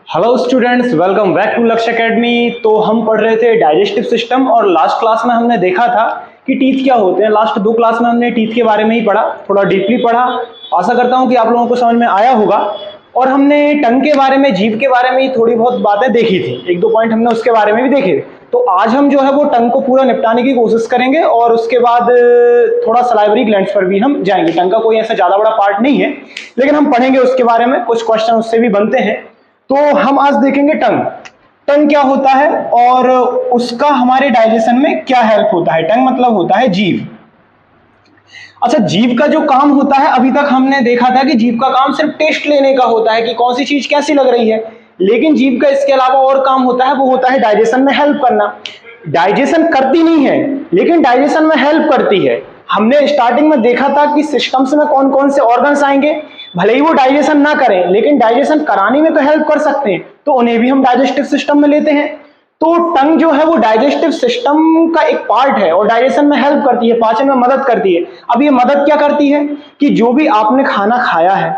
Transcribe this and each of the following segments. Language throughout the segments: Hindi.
Hello students, welcome back to Lakshya academy. तो हम पढ़ रहे थे डाइजेस्टिव सिस्टम और लास्ट क्लास में हमने देखा था कि टीथ क्या होते हैं। लास्ट दो क्लास में हमने टीथ के बारे में ही पढ़ा, थोड़ा डीपली पढ़ा। आशा करता हूं कि आप लोगों को समझ में आया होगा। और हमने टंग के बारे में, जीभ के बारे में ही थोड़ी बहुत बातें देखी थी, एक दो पॉइंट हमने उसके बारे में भी देखे। तो आज हम जो है वो टंग को पूरा निपटाने की कोशिश करेंगे और उसके बाद थोड़ा सलाइवरी ग्लैंड्स पर भी हम जाएंगे। टंग का कोई ऐसा ज्यादा बड़ा पार्ट नहीं है, लेकिन हम पढ़ेंगे उसके बारे में, कुछ क्वेश्चन उससे भी बनते हैं। तो हम आज देखेंगे टंग। टंग क्या होता है और उसका हमारे डाइजेशन में क्या हेल्प होता है। टंग मतलब होता है जीभ। अच्छा, जीभ का जो काम होता है, अभी तक हमने देखा था कि जीभ का काम सिर्फ टेस्ट लेने का होता है कि कौन सी चीज कैसी लग रही है। लेकिन जीभ का इसके अलावा और काम होता है, वो होता है डाइजेशन में हेल्प करना। डाइजेशन करती नहीं है, लेकिन डाइजेशन में हेल्प करती है। हमने स्टार्टिंग में देखा था कि सिस्टम्स में कौन कौन से ऑर्गन्स आएंगे, भले ही वो डाइजेशन ना करें लेकिन डाइजेशन कराने में तो हेल्प कर सकते हैं, तो उन्हें भी हम डाइजेस्टिव सिस्टम में लेते हैं। तो टंग जो है वो डाइजेस्टिव सिस्टम का एक पार्ट है और डाइजेशन में हेल्प करती है, पाचन में मदद करती है। अब ये मदद क्या करती है कि जो भी आपने खाना खाया है,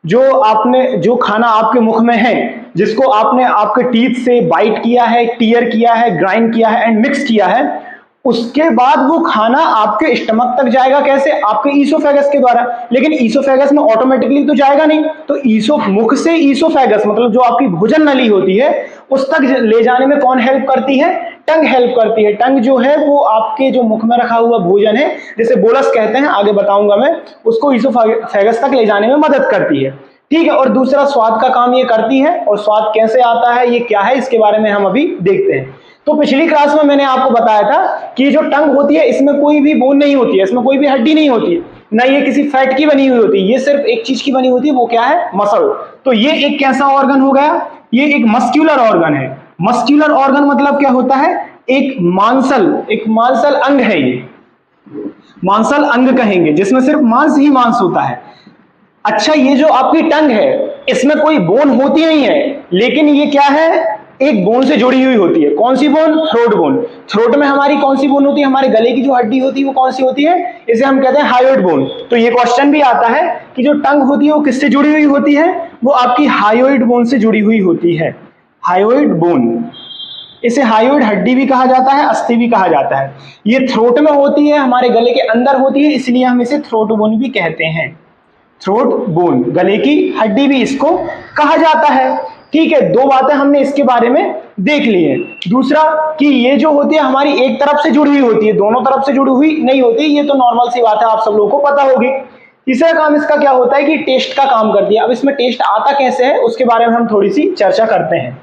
जो खाना आपके मुख में है, जिसको आपने आपके टीथ से बाइट किया है, टीयर किया है, ग्राइंड किया है एंड मिक्स किया है, उसके बाद वो खाना आपके स्टमक तक जाएगा। कैसे? आपके ईसोफेगस के द्वारा। लेकिन ईसोफेगस में ऑटोमेटिकली तो जाएगा नहीं, तो मुख से ईसोफेगस मतलब जो आपकी भोजन नली होती है उस तक ले जाने में कौन हेल्प करती है? टंग हेल्प करती है। टंग जो है वो आपके जो मुख में रखा हुआ भोजन है, जिसे बोलस कहते हैं, आगे बताऊंगा मैं, उसको ईसोफेगस तक ले जाने में मदद करती है। ठीक है। और दूसरा, स्वाद का काम ये करती है। और स्वाद कैसे आता है, ये क्या है, इसके बारे में हम अभी देखते हैं। तो पिछली क्लास में मैंने आपको बताया था कि जो टंग होती है इसमें कोई भी बोन नहीं होती है, इसमें कोई भी हड्डी नहीं होती है, ना ये किसी फैट की बनी हुई होती है, ये सिर्फ एक चीज की बनी होती है, वो क्या है? मसल। तो ये एक कैसा ऑर्गन हो गया? ये एक मस्क्यूलर ऑर्गन है। मस्क्यूलर ऑर्गन मतलब क्या होता है? एक मांसल अंग है। ये मांसल अंग कहेंगे जिसमें सिर्फ मांस ही मांस होता है। अच्छा, ये जो आपकी टंग है इसमें कोई बोन होती नहीं है, लेकिन ये क्या है? एक बोन से जुड़ी हुई होती है। कौन सी बोन? Throat bone. थ्रोट में हमारी कौन सी बोन होती है? हमारे गले की जो हड्डी होती है वो कौन सी होती है? इसे हम कहते हैं हायोइड बोन। तो ये क्वेश्चन भी आता है कि जो टंग होती है वो किससे जुड़ी हुई होती है? वो आपकी हायोइड बोन से जुड़ी हुई होती है। हायोइड बोन, इसे हायोइड हड्डी भी कहा जाता है, अस्थि भी कहा जाता है। ये थ्रोट में होती है, हमारे गले के अंदर होती है, इसलिए हम इसे थ्रोट बोन भी कहते हैं। थ्रोट बोन, गले की हड्डी भी इसको कहा जाता है। ठीक है, दो बातें हमने इसके बारे में देख ली है। दूसरा कि ये जो होती है हमारी एक तरफ से जुड़ी हुई होती है, दोनों तरफ से जुड़ी हुई नहीं होती, ये तो नॉर्मल सी बात है, आप सब लोगों को पता होगी। तीसरा काम इसका क्या होता है कि टेस्ट का काम करती है। अब इसमें टेस्ट आता कैसे है उसके बारे में हम थोड़ी सी चर्चा करते हैं।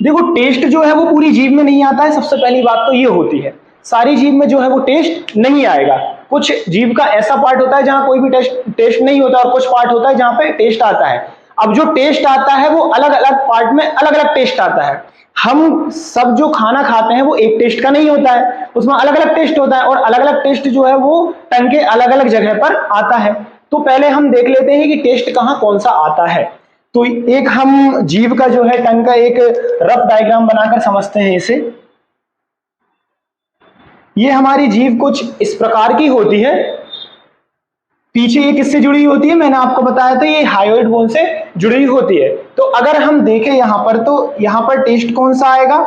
देखो, टेस्ट जो है वो पूरी जीभ में नहीं आता है। सबसे पहली बात तो ये होती है, सारी जीभ में जो है वो टेस्ट नहीं आएगा। कुछ जीभ का ऐसा पार्ट होता है जहां कोई भी टेस्ट नहीं होता, और कुछ पार्ट होता है जहां पे टेस्ट आता है। अब जो टेस्ट आता है वो अलग अलग पार्ट में अलग अलग टेस्ट आता है। हम सब जो खाना खाते हैं वो एक टेस्ट का नहीं होता है, उसमें अलग अलग टेस्ट होता है, और अलग अलग टेस्ट जो है वो टंग के अलग अलग जगह पर आता है। तो पहले हम देख लेते हैं कि टेस्ट कहाँ कौन सा आता है। तो एक हम जीभ का जो है, टंग का एक रफ डायग्राम बनाकर समझते हैं इसे। ये हमारी जीभ कुछ इस प्रकार की होती है। पीछे ये किससे जुड़ी होती है? मैंने आपको बताया था ये हायोइड बोन से जुड़ी होती है। तो अगर हम देखें यहां पर, तो यहां पर टेस्ट कौन सा आएगा?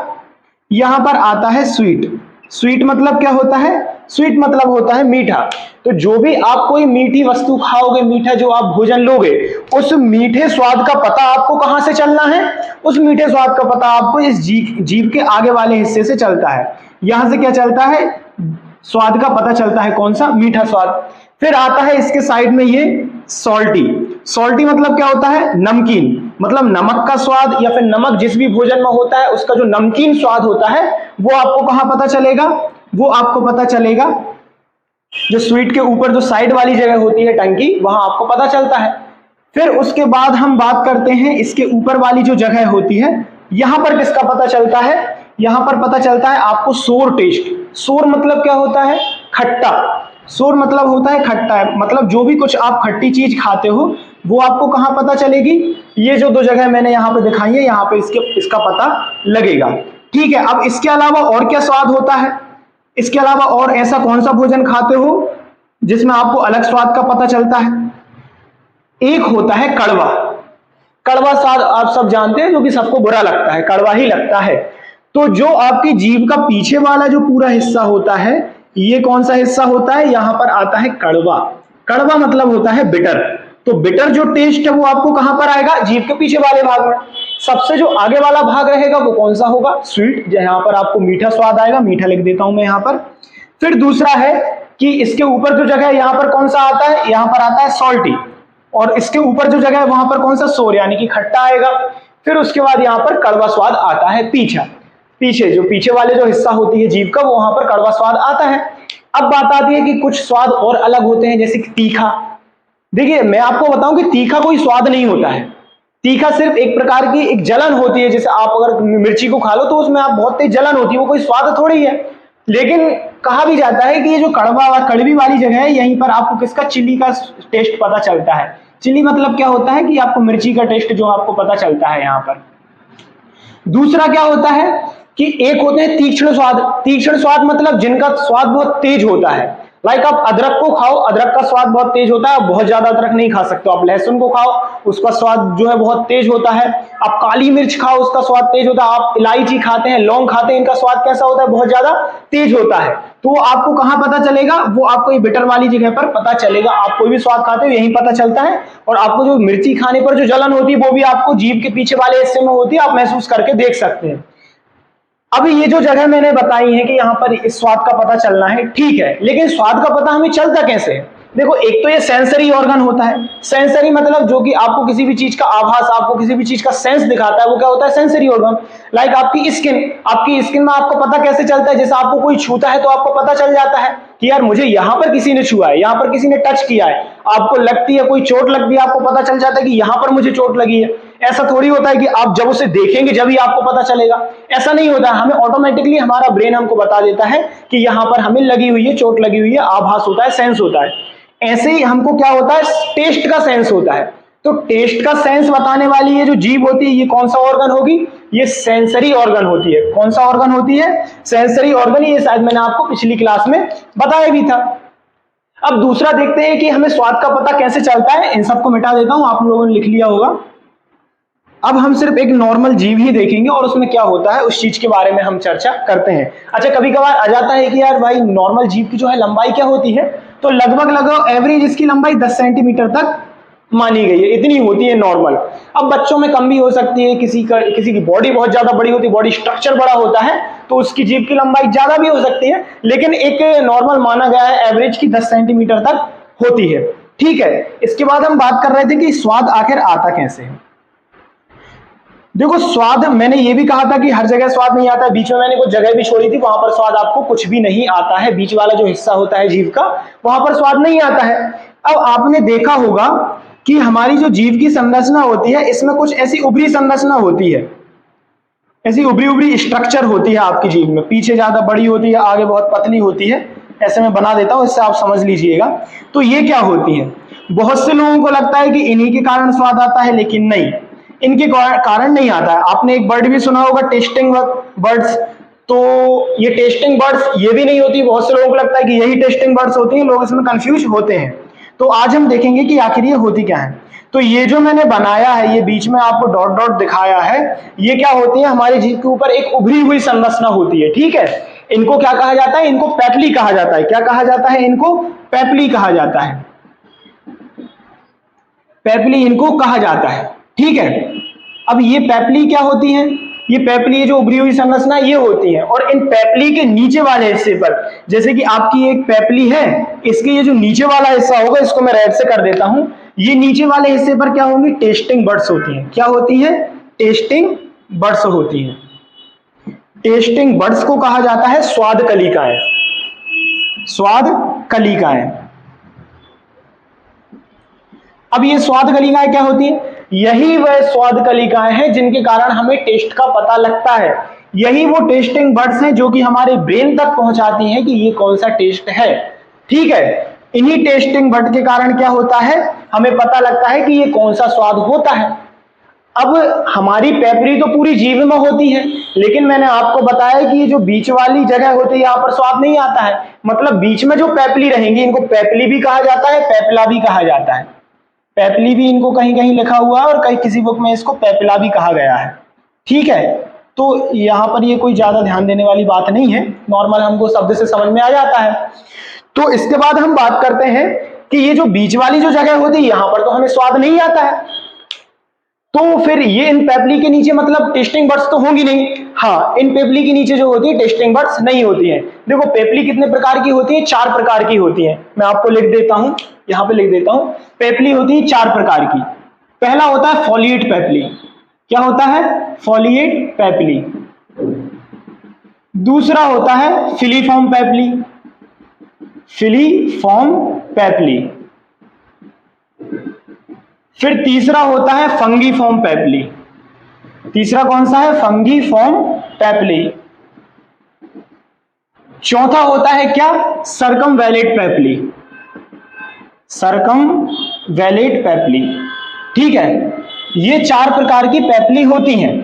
यहां पर आता है स्वीट। स्वीट मतलब क्या होता है? स्वीट मतलब होता है मीठा। तो जो भी आप कोई मीठी वस्तु खाओगे, मीठा जो आप भोजन लोगे, उस मीठे स्वाद का पता आपको कहां से चलना है? उस मीठे स्वाद का पता आपको इस जीभ के आगे वाले हिस्से से चलता है। यहां से क्या चलता है? स्वाद का पता चलता है, कौन सा? मीठा स्वाद। फिर आता है इसके साइड में ये सॉल्टी। सॉल्टी मतलब क्या होता है? नमकीन। मतलब नमक का स्वाद, या फिर नमक जिस भी भोजन में होता है उसका जो नमकीन स्वाद होता है वो आपको कहां पता चलेगा? वो आपको पता चलेगा जो स्वीट के ऊपर जो साइड वाली जगह होती है टंग की, वहां आपको पता चलता है। फिर उसके बाद हम बात करते हैं इसके ऊपर वाली जो जगह होती है, यहां पर किसका पता चलता है? यहां पर पता चलता है आपको सोर टेस्ट। सोर मतलब क्या होता है? खट्टा। सोर मतलब होता है खट्टा है, मतलब जो भी कुछ आप खट्टी चीज खाते हो वो आपको कहां पता चलेगी? ये जो दो जगह मैंने यहां पे दिखाई है, यहां पे इसका पता लगेगा। ठीक है। अब इसके अलावा और क्या स्वाद होता है? इसके अलावा और ऐसा कौन सा भोजन खाते हो जिसमें आपको अलग स्वाद का पता चलता है? एक होता है कड़वा। कड़वा स्वाद आप सब जानते हैं, जो कि सबको बुरा लगता है, कड़वा ही लगता है। तो जो आपकी जीभ का पीछे वाला जो पूरा हिस्सा होता है, ये कौन सा हिस्सा होता है, यहां पर आता है कड़वा। कड़वा मतलब होता है बिटर। तो बिटर जो टेस्ट है वो आपको कहां पर आएगा, जीभ के पीछे वाले भाग में। सबसे जो आगे वाला भाग रहेगा वो कौन सा होगा, स्वीट, जहां पर आपको मीठा स्वाद आएगा, मीठा लिख देता हूं मैं यहां पर। फिर दूसरा है कि इसके ऊपर जो जगह है यहां पर कौन सा आता है, यहां पर आता है सॉल्टी, और इसके ऊपर जो जगह है वहां पर कौन सा, सोर, यानी कि खट्टा आएगा। फिर उसके बाद यहां पर कड़वा स्वाद आता है पीछा, पीछे जो पीछे वाले जो हिस्सा होती है जीभ का, वो वहां पर कड़वा स्वाद आता है। अब बात आती है कि कुछ स्वाद और अलग होते हैं, जैसे तीखा। देखिए मैं आपको बताऊं कि तीखा कोई स्वाद नहीं होता है, तीखा सिर्फ एक प्रकार की एक जलन होती है। जैसे आप अगर मिर्ची को खा लो तो उसमें आप बहुत तेज जलन होती है, वो कोई स्वाद थोड़ी है। लेकिन कहा भी जाता है कि ये जो कड़वी वाली जगह है, यहीं पर आपको किसका, चिली का टेस्ट पता चलता है। चिली मतलब क्या होता है कि आपको मिर्ची का टेस्ट जो आपको पता चलता है यहाँ पर। दूसरा क्या होता है कि एक होते हैं तीक्ष्ण स्वाद। तीक्ष्ण स्वाद मतलब जिनका स्वाद बहुत तेज होता है। लाइक आप अदरक को खाओ, अदरक का स्वाद बहुत तेज होता है, आप बहुत ज्यादा अदरक नहीं खा सकते। आप लहसुन को खाओ, उसका स्वाद जो है बहुत तेज होता है। आप काली मिर्च खाओ, उसका स्वाद तेज होता है। आप इलायची खाते हैं, लौंग खाते हैं, इनका स्वाद कैसा होता है, बहुत ज्यादा तेज होता है। तो आपको कहां पता चलेगा, वो आपको ये बिटर वाली जगह पर पता चलेगा। आप कोई भी स्वाद खाते हो यही पता चलता है। और आपको जो मिर्ची खाने पर जो जलन होती है वो भी आपको जीभ के पीछे वाले हिस्से में होती है, आप महसूस करके देख सकते हैं। अब ये जो जगह मैंने बताई है कि यहाँ पर इस स्वाद का पता चलना है, ठीक है, लेकिन स्वाद का पता हमें चलता कैसे है। देखो एक तो ये सेंसरी ऑर्गन होता है। सेंसरी मतलब जो कि आपको किसी भी चीज का आभास, आपको किसी भी चीज का सेंस दिखाता है, वो क्या होता है, सेंसरी ऑर्गन। लाइक आपकी स्किन में आपको पता कैसे चलता है, जैसे आपको कोई छूता है तो आपको पता चल जाता है कि यार मुझे यहां पर किसी ने छुआ है, यहां पर किसी ने टच किया है। आपको लगती है कोई चोट लगती है, आपको पता चल जाता है कि यहां पर मुझे चोट लगी है। ऐसा थोड़ी होता है कि आप जब उसे देखेंगे जब ही आपको पता चलेगा, ऐसा नहीं होता है। हमें ऑटोमेटिकली हमारा ब्रेन हमको बता देता है कि यहां पर हमें लगी हुई है, चोट लगी हुई है, आभास होता है, सेंस होता है। ऐसे ही हमको क्या होता है, टेस्ट का सेंस होता है। तो टेस्ट का सेंस बताने वाली ये जो जीभ होती है, ये कौन सा ऑर्गन होगी, ये सेंसरी ऑर्गन होती है। कौन सा ऑर्गन होती है, सेंसरी ऑर्गन। ये शायद मैंने आपको पिछली क्लास में बताया भी था। अब दूसरा देखते हैं कि हमें स्वाद का पता कैसे चलता है। इन सबको मिटा देता हूं, आप लोगों ने लिख लिया होगा। अब हम सिर्फ एक नॉर्मल जीभ ही देखेंगे और उसमें क्या होता है उस चीज के बारे में हम चर्चा करते हैं। अच्छा, कभी कभार आ जाता है कि यार भाई नॉर्मल जीभ की जो है लंबाई क्या होती है, तो लगभग एवरेज इसकी लंबाई 10 सेंटीमीटर तक मानी गई है, इतनी होती है नॉर्मल। अब बच्चों में कम भी हो सकती है, किसी की बॉडी बहुत ज्यादा बड़ी होती है, बॉडी स्ट्रक्चर बड़ा होता है, तो उसकी जीभ की लंबाई ज्यादा भी हो सकती है, लेकिन एक नॉर्मल माना गया है एवरेज की 10 सेंटीमीटर तक होती है। ठीक है, इसके बाद हम बात कर रहे थे कि स्वाद आखिर आता कैसे है। देखो स्वाद, मैंने ये भी कहा था कि हर जगह स्वाद नहीं आता है, बीच में मैंने कुछ जगह भी छोड़ी थी, वहां पर स्वाद आपको कुछ भी नहीं आता है। बीच वाला जो हिस्सा होता है जीभ का, वहां पर स्वाद नहीं आता है। अब आपने देखा होगा कि हमारी जो जीभ की संरचना होती है, इसमें कुछ ऐसी उभरी संरचना होती है, ऐसी उभरी उभरी स्ट्रक्चर होती है आपकी जीभ में। पीछे ज्यादा बड़ी होती है, आगे बहुत पतली होती है। ऐसे मैं बना देता हूं, इससे आप समझ लीजिएगा। तो ये क्या होती है, बहुत से लोगों को लगता है कि इन्हीं के कारण स्वाद आता है, लेकिन नहीं, इनके कारण नहीं आता है। आपने एक वर्ड भी सुना होगा, टेस्टिंग बर्ड्स। तो ये टेस्टिंग बर्ड्स ये भी नहीं होती, बहुत से लोगों को लगता है कि यही टेस्टिंग बर्ड्स होती हैं, लोग इसमें कंफ्यूज होते हैं। तो आज हम देखेंगे कि आखिर ये होती क्या है। तो ये जो मैंने बनाया है, ये बीच में आपको डॉट डॉट दिखाया है, ये क्या होती है, हमारी जीभ के ऊपर एक उभरी हुई संरचना होती है। ठीक है, इनको क्या कहा जाता है, इनको पेपली कहा जाता है। क्या कहा जाता है, इनको पेपली कहा जाता है, पेपली इनको कहा जाता है। ठीक है, अब ये पेपली क्या होती है, ये पेपली जो उभरी हुई संरचना ये होती है। और इन पेपली के नीचे वाले हिस्से पर, जैसे कि आपकी एक पेपली है, इसके ये जो नीचे वाला हिस्सा होगा, इसको मैं रेड से कर देता हूं, ये नीचे वाले हिस्से पर क्या होंगी, टेस्टिंग बड्स होती हैं। क्या होती है, टेस्टिंग बड्स होती हैं। टेस्टिंग बड्स को कहा जाता है स्वाद कलिकाएं, स्वाद कलिकाएं। अब ये स्वाद कलिकाएं क्या होती है, यही वह स्वाद कलिकाएं हैं जिनके कारण हमें टेस्ट का पता लगता है। यही वो टेस्टिंग बड्स हैं जो कि हमारे ब्रेन तक पहुंचाती हैं कि ये कौन सा टेस्ट है। ठीक है, इन्हीं टेस्टिंग बड के कारण क्या होता है, हमें पता लगता है कि ये कौन सा स्वाद होता है। अब हमारी पेपली तो पूरी जीभ में होती है, लेकिन मैंने आपको बताया कि ये जो बीच वाली जगह होती है, यहाँ पर स्वाद नहीं आता है। मतलब बीच में जो पेपली रहेंगी, इनको पेपली भी कहा जाता है, पेपला भी कहा जाता है। पेपली भी इनको कहीं कहीं लिखा हुआ है और कहीं किसी बुक में इसको पेपला भी कहा गया है। ठीक है, तो यहाँ पर ये कोई ज्यादा ध्यान देने वाली बात नहीं है, नॉर्मल हमको शब्द से समझ में आ जाता है। तो इसके बाद हम बात करते हैं कि ये जो बीच वाली जो जगह होती है यहाँ पर तो हमें स्वाद नहीं आता है, तो फिर ये इन पेपली के नीचे मतलब टेस्टिंग बड्स तो होंगी नहीं। हाँ, इन पेपली के नीचे जो होती है टेस्टिंग बड्स नहीं होती है। देखो पेपली कितने प्रकार की होती है, 4 प्रकार की होती है। मैं आपको लिख देता हूं, यहां पे लिख देता हूं। पेपली होती है 4 प्रकार की। पहला होता है फॉलिएट पेपली। क्या होता है? फॉलिएट पेपली। दूसरा होता है फिलीफॉर्म पेपली। फिलीफॉर्म पेपली। फिर तीसरा होता है फंगीफॉर्म पेपली। तीसरा कौन सा है? फंगीफॉर्म पेपली। चौथा होता है क्या? सर्कमवैलेट पेपली। सर्कमवैलेट पेपली। ठीक है, ये 4 प्रकार की पेपली होती हैं।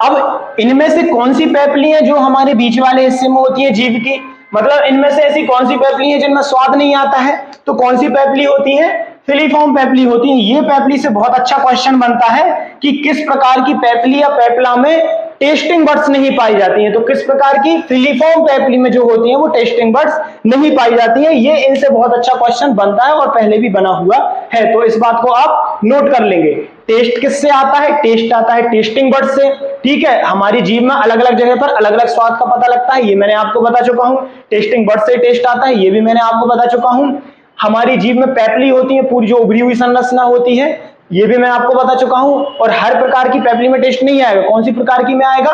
अब इनमें से कौन सी पेपली है जो हमारे बीच वाले हिस्से में होती है जीभ की, मतलब इनमें से ऐसी कौन सी पेपली है जिनमें स्वाद नहीं आता है, तो कौन सी पेपली होती है? फिलीफॉर्म पेपली होती है। ये पेपली से बहुत अच्छा क्वेश्चन बनता है कि किस प्रकार की पेपली या पेपला में टेस्टिंग बड्स नहीं पाई जाती हैं, तो किस प्रकार की? फिलीफॉर्म पेपली में जो होती हैं वो टेस्टिंग बड्स नहीं पाई जाती हैं। ये इनसे बहुत अच्छा क्वेश्चन बनता है और पहले भी बना हुआ है, तो इस बात को आप नोट कर लेंगे। टेस्ट किससे आता है? टेस्ट आता है टेस्टिंग बड्स से। ठीक है, हमारी जीभ में अलग अलग जगह पर अलग अलग स्वाद का पता लगता है, ये मैंने आपको बता चुका हूं। टेस्टिंग बड्स से टेस्ट आता है, ये भी मैंने आपको बता चुका हूं। हमारी जीभ में पेपली होती है, पूरी जो उभरी हुई संरचना होती है, ये भी मैं आपको बता चुका हूं। और हर प्रकार की पेपली में टेस्ट नहीं आएगा, कौन सी प्रकार की में आएगा?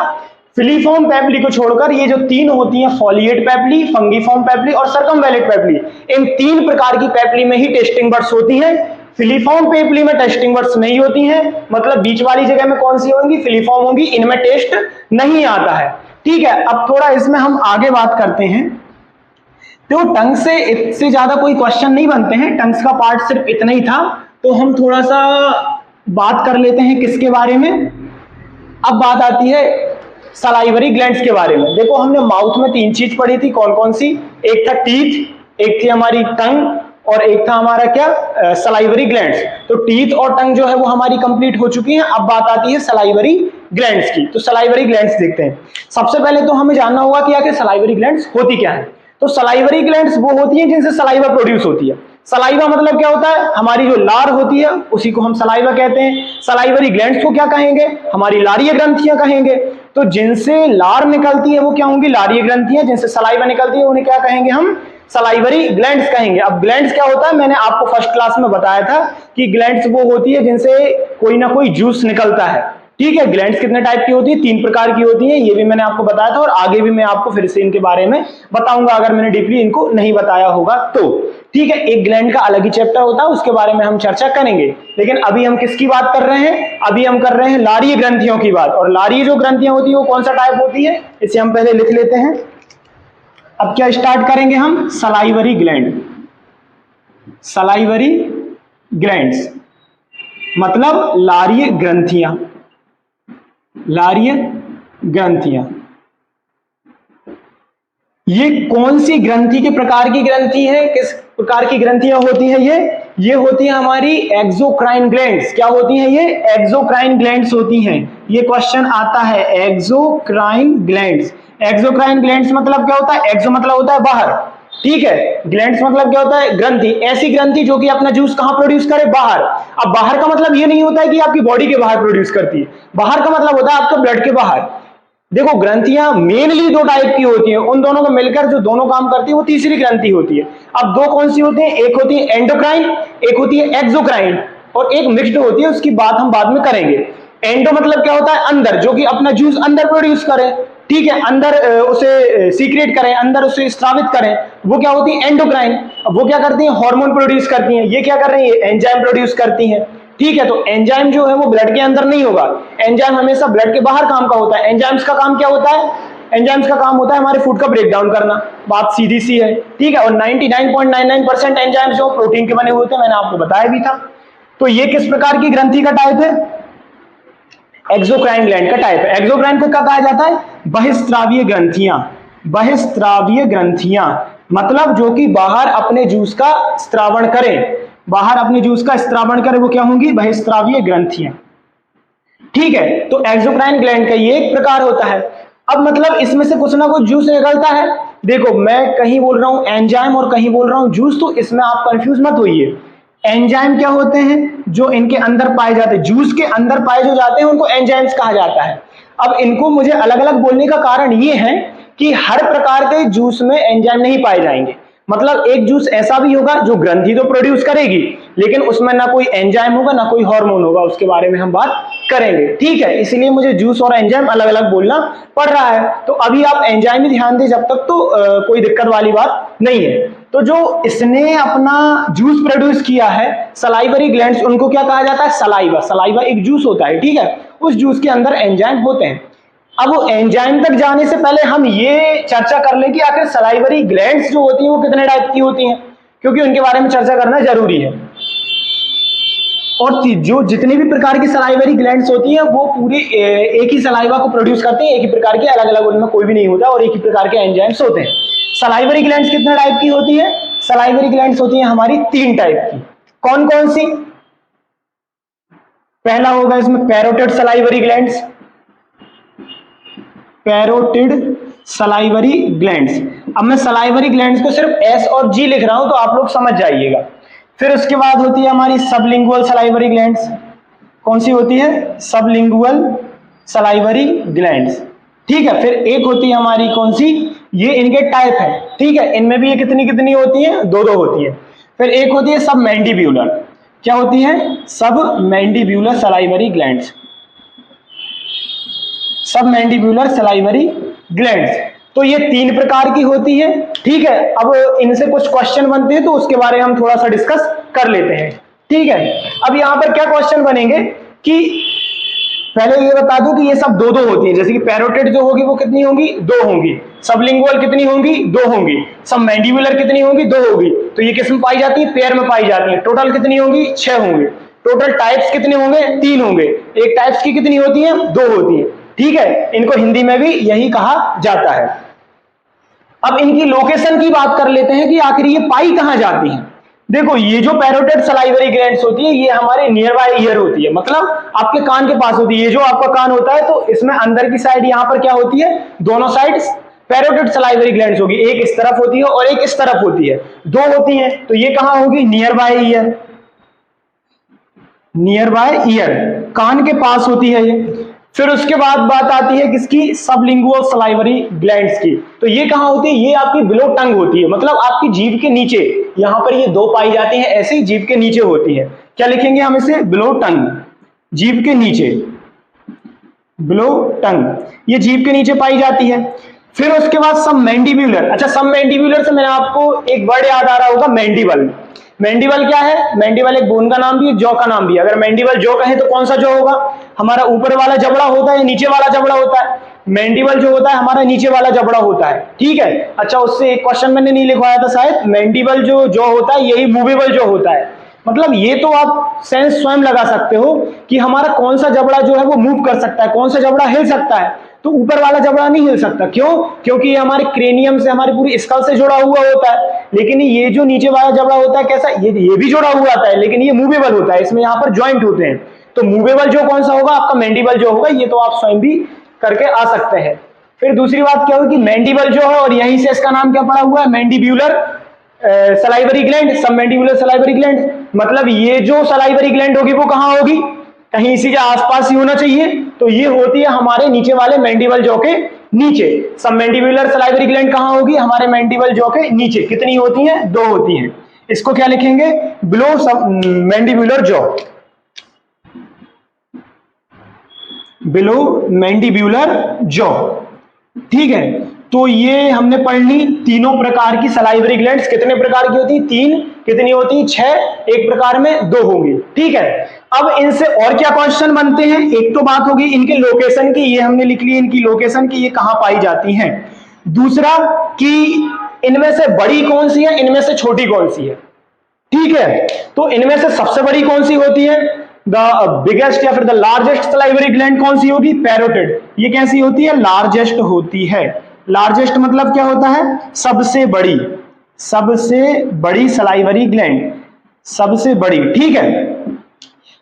फिलीफॉर्म पेपली को छोड़कर ये जो 3 होती हैं, फॉलिएट पेपली, फंगीफॉर्म पेपली और सर्कमवैलेट पेपली, इन 3 प्रकार की पेपली में ही टेस्टिंग बड्स होती हैं। फिलीफॉर्म पेपली में टेस्टिंग बड्स नहीं होती हैं, मतलब बीच वाली जगह में कौन सी होंगी? फिलीफॉर्म होंगी, इनमें टेस्ट नहीं आता है। ठीक है, अब थोड़ा इसमें हम आगे बात करते हैं। तो टंग से इससे ज्यादा कोई क्वेश्चन नहीं बनते हैं, टंग्स का पार्ट सिर्फ इतना ही था। तो हम थोड़ा सा बात कर लेते हैं किसके बारे में। अब बात आती है सलाइवरी ग्लैंड्स के बारे में। देखो हमने माउथ में 3 चीज पढ़ी थी, कौन कौन सी? एक था टीथ, एक थी हमारी टंग और एक था हमारा क्या? Salivary glands. तो टीथ और टंग जो है वो हमारी कंप्लीट हो चुकी हैं। अब बात आती है सलाइवरी ग्लैंड्स की। तो सलाइवरी ग्लैंड्स देखते हैं। सबसे पहले तो हमें जानना होगा कि आखिर सलाइवरी ग्लैंड्स होती क्या है। तो सलाइवरी ग्लैंड्स वो होती हैं जिनसे सलाइवा प्रोड्यूस होती है। सलाइवा मतलब क्या होता है? हमारी जो लार होती है उसी को हम सलाइवा कहते हैं। सलाइवरी ग्लैंड्स को क्या कहेंगे? हमारी लारीय ग्रंथियां कहेंगे। तो जिनसे लार निकलती है वो क्या होंगी? लारीय ग्रंथियां। जिनसे सलाइवा निकलती है उन्हें क्या कहेंगे? हम सलाइवरी ग्लैंड्स कहेंगे। अब ग्लैंड्स क्या होता है? मैंने आपको फर्स्ट क्लास में बताया था कि ग्लैंड्स वो होती है जिनसे कोई ना कोई जूस निकलता है। ठीक है, ग्लैंड्स कितने टाइप की होती है? 3 प्रकार की होती है, ये भी मैंने आपको बताया था और आगे भी मैं आपको फिर से इनके बारे में बताऊंगा अगर मैंने डीपली इनको नहीं बताया होगा तो। ठीक है, एक ग्लैंड का अलग ही चैप्टर होता है, उसके बारे में हम चर्चा करेंगे। लेकिन अभी हम किसकी बात कर रहे हैं? अभी हम कर रहे हैं लारीय ग्रंथियों की बात। और लारीय जो ग्रंथियां होती है वो कौन सा टाइप होती है, इसे हम पहले लिख लेते हैं। अब क्या स्टार्ट करेंगे हम? Salivary gland. सलाइवरी ग्लैंड्स मतलब लारीय ग्रंथियां। लारीय ग्रंथियां ये कौन सी ग्रंथि के प्रकार की ग्रंथि है? किस प्रकार की ग्रंथियां होती हैं ये होती है हमारी एक्सोक्राइन ग्लैंड्स। क्या होती हैं ये? एक्सोक्राइन ग्लैंड्स होती हैं। ये क्वेश्चन आता है, एक्सोक्राइन ग्लैंड्स। एक्सोक्राइन ग्लैंड्स मतलब क्या होता है? एक्सो मतलब होता है बाहर, ठीक है। ग्लैंड्स मतलब क्या होता है? ग्रंथि। ऐसी ग्रंथि जो कि अपना जूस कहां प्रोड्यूस करे? बाहर। अब बाहर का मतलब ये नहीं होता है कि आपकी बॉडी के बाहर प्रोड्यूस करती है, बाहर का मतलब होता है आपके ब्लड के बाहर। देखो ग्रंथियां मेनली 2 टाइप की होती हैं, उन दोनों को मिलकर जो दोनों काम करती है वो तीसरी ग्रंथि होती है। अब 2 कौन सी होती है? एक होती है एंडोक्राइन, एक होती है एक्सोक्राइन, और एक मिक्स्ड होती है, उसकी बात हम बाद में करेंगे। एंडो मतलब क्या होता है? अंदर, जो कि अपना जूस अंदर प्रोड्यूस करे, ठीक है, अंदर उसे सीक्रेट करें, अंदर उसे स्रावित करें, वो क्या होती है? एंडोक्राइन। अब वो क्या करती हैं? हार्मोन प्रोड्यूस करती हैं। ये क्या कर रही है? एंजाइम प्रोड्यूस करती हैं, ठीक है। तो एंजाइम जो है वो ब्लड के अंदर नहीं होगा, एंजाइम हमेशा ब्लड के बाहर काम का होता है। एंजाइम्स का काम क्या होता है? एंजाइम्स का काम होता है हमारे फूड का ब्रेक डाउन करना, बात सीधी सी है, ठीक है। और 99.99% एंजाइम्स जो प्रोटीन के बने हुए होते हैं, मैंने आपको बताया भी था। तो ये किस प्रकार की ग्रंथि का टाइप है? एक्सोक्राइन ग्लैंड का टाइप है। एक्सोक्राइन को क्या कहा जाता है? बहिस्रावीय ग्रंथियां। बहिस्रावीय ग्रंथियां मतलब जो कि बाहर अपने जूस का स्त्रावण करें, बाहर अपने जूस का स्त्रावण करे वो क्या होंगी, बहिस्त्रावीय ग्रंथियां। ठीक है, तो एक्सोक्राइन ग्लैंड का ये एक प्रकार होता है। अब मतलब इसमें से कुछ ना कुछ जूस निकलता है। देखो मैं कहीं बोल रहा हूं एंजाइम और कहीं बोल रहा हूं जूस, तो इसमें आप कंफ्यूज मत होइए। एंजाइम क्या होते हैं, जो इनके अंदर पाए जाते हैं, जूस के अंदर पाए जो जाते हैं उनको एंजाइम्स कहा जाता है। अब इनको मुझे अलग अलग बोलने का कारण ये है कि हर प्रकार के जूस में एंजाइम नहीं पाए जाएंगे। मतलब एक जूस ऐसा भी होगा जो ग्रंथि तो प्रोड्यूस करेगी, लेकिन उसमें ना कोई एंजाइम होगा ना कोई हार्मोन होगा, उसके बारे में हम बात करेंगे। ठीक है, इसलिए मुझे जूस और एंजाइम अलग अलग बोलना पड़ रहा है। तो अभी आप एंजाइम ही ध्यान दें जब तक, तो कोई दिक्कत वाली बात नहीं है। तो जो इसने अपना जूस प्रोड्यूस किया है, सलाइवरी ग्लैंड्स, उनको क्या कहा जाता है, सलाइवा। सलाइवा एक जूस होता है, ठीक है, उस जूस के अंदर एंजाइम होते हैं। अब वो एंजाइम तक जाने से पहले हम ये चर्चा कर लें कि आखिर सलाइवरी ग्लैंड्स जो होती हैं वो कितने टाइप की होती हैं, क्योंकि उनके बारे में चर्चा करना जरूरी है। और जो जितनी भी प्रकार की सलाइवरी ग्लैंड्स होती हैं वो पूरी एक ही सलाइवा को प्रोड्यूस करते हैं, एक ही प्रकार के, अलग अलग उनमें कोई भी नहीं होता और एक ही प्रकार के एंजाइम्स होते हैं। सलाइवरी ग्लैंड्स कितने टाइप की होती है, सलाइवरी ग्लैंड्स होती हैं हमारी 3 टाइप की। कौन कौन सी, पहला होगा इसमें parotid salivary glands, parotid salivary glands. अब मैं सलाइवरी ग्लैंड्स को सिर्फ एस और जी लिख रहा हूं तो आप लोग समझ जाइएगा। फिर उसके बाद होती है हमारी सबलिंगुअल सलाइवरी ग्लैंड्स। कौन सी होती है, सबलिंगुअल सलाइवरी ग्लैंड्स। ठीक है, फिर एक होती है हमारी कौन सी, ये इनके टाइप है, ठीक है, इनमें भी ये कितनी कितनी होती है, 2 होती है। फिर एक होती है सब मैंडिब्यूलर, क्या होती है, सब मैंडिब्यूलर सलाइवरी ग्लैंड्स, सब मैंडिब्यूलर सलाइवरी ग्लैंड्स। तो ये 3 प्रकार की होती है। ठीक है, अब इनसे कुछ क्वेश्चन बनते हैं तो उसके बारे में हम थोड़ा सा डिस्कस कर लेते हैं। ठीक है, अब यहां पर क्या क्वेश्चन बनेंगे कि पहले ये बता दूं कि ये सब 2 होती है। जैसे कि पैरोटिड जो होगी वो कितनी होंगी, 2 होंगी। सबलिंगुअल कितनी होंगी, 2 होंगी। सब मैंडिबुलर कितनी होंगी, 2 होगी। तो ये किस में पाई जाती है, पेयर में पाई जाती है। टोटल कितनी होंगी, 6 होंगे। टोटल टाइप्स कितने होंगे, 3 होंगे। एक टाइप्स की कितनी होती है, 2 होती है। ठीक है, इनको हिंदी में भी यही कहा जाता है। अब इनकी लोकेशन की बात कर लेते हैं कि आखिर ये पाई कहां जाती हैं। देखो ये जो पैरोटिड सलाइवरी ग्लैंड्स होती है ये हमारे नियर बाय ईयर होती है, मतलब आपके कान के पास होती है। ये जो आपका कान होता है तो इसमें अंदर की साइड यहां पर क्या होती है, दोनों साइड पैरोटिड सलाइवरी ग्लैंड्स होगी। एक इस तरफ होती है और एक इस तरफ होती है, 2 होती है। तो ये कहां होगी, near by ear, near by ear, कान के पास होती है ये। फिर उसके बाद बात आती है किसकी, सबलिंगुअल सलाइवरी ग्लैंड्स की। तो ये कहां होती है, ये आपकी बिलो टंग होती है, मतलब आपकी जीभ के नीचे। यहां पर ये 2 पाई जाती हैं, ऐसे ही जीभ के नीचे होती है। क्या लिखेंगे हम इसे, बिलो टंग, जीभ के नीचे, बिलो टंग, ये जीभ के नीचे पाई जाती है। फिर उसके बाद सब मैंडिब्यूलर। अच्छा, सब मैंडिब्यूलर से मैंने आपको एक वर्ड याद आ रहा होगा, मैंडिबल। मैंडिबल क्या है, मैंडिबल एक बोन का नाम भी है, जॉ का नाम भी है। अगर मैंडिबल जॉ कहे तो कौन सा जॉ होगा, हमारा ऊपर वाला जबड़ा होता है, नीचे वाला जबड़ा होता है। मैंडिबल जो होता है हमारा नीचे वाला जबड़ा होता है। ठीक है, अच्छा उससे एक क्वेश्चन मैंने नहीं लिखवाया था शायद, मैंडिबल जो जॉ होता है यही मूवेबल जॉ होता है। मतलब ये तो आप सेंस स्वयं लगा सकते हो कि हमारा कौन सा जबड़ा जो है वो मूव कर सकता है, कौन सा जबड़ा हिल सकता है। तो ऊपर वाला जबड़ा नहीं हिल सकता, क्यों, क्योंकि ये हमारे क्रेनियम से, हमारी पूरी स्कल से जुड़ा हुआ होता है। लेकिन ये जो नीचे वाला जबड़ा होता है कैसा, ये भी जुड़ा हुआ आता है, लेकिन ये मूवेबल होता है, इसमें यहाँ पर ज्वाइंट होते हैं। तो मूवेबल जो कौन सा होगा, आपका मैंडिबल जो होगा। ये तो आप स्वयं भी करके आ सकते हैं। फिर दूसरी बात क्या होगी, मैंडिबल जो है और यहीं से इसका नाम क्या पड़ा हुआ है, मैंडिब्यूलर सलाइवरी ग्लैंड, सब मैंडिबुलर सलाइवरी ग्लैंड। मतलब ये जो सलाइवरी ग्लैंड होगी वो कहां होगी, कहीं इसी के आसपास ही होना चाहिए। तो ये होती है हमारे नीचे वाले मैंडिबल जॉ के नीचे। सब मैंडिबुलर सलाइवरी ग्लैंड कहां होगी, हमारे मैंडिबल जॉ के नीचे। कितनी होती हैं, 2 होती हैं। इसको क्या लिखेंगे, बिलो सब mandibular jaw, below mandibular jaw. ठीक है, तो ये हमने पढ़ ली तीनों प्रकार की सलाइवरी ग्लैंड्स। कितने प्रकार की होती, 3, कितनी होती, 6, एक प्रकार में 2 होंगी। ठीक है, अब इनसे और क्या क्वेश्चन बनते हैं, एक तो बात होगी इनके लोकेशन की, ये हमने लिख ली इनकी लोकेशन की, ये कहां पाई जाती हैं। दूसरा कि इनमें से बड़ी कौन सी है, इनमें से छोटी कौन सी है। ठीक है, तो इनमें से सबसे बड़ी कौन सी होती है, द बिगेस्ट या फिर द लार्जेस्ट सलाइवरी ग्लैंड कौन सी होगी, पैरोटिड। ये कैसी होती है, लार्जेस्ट होती है। लार्जेस्ट मतलब क्या होता है, सबसे बड़ी, सबसे बड़ी सलाइवरी ग्लैंड। सबसे बड़ी, ठीक है।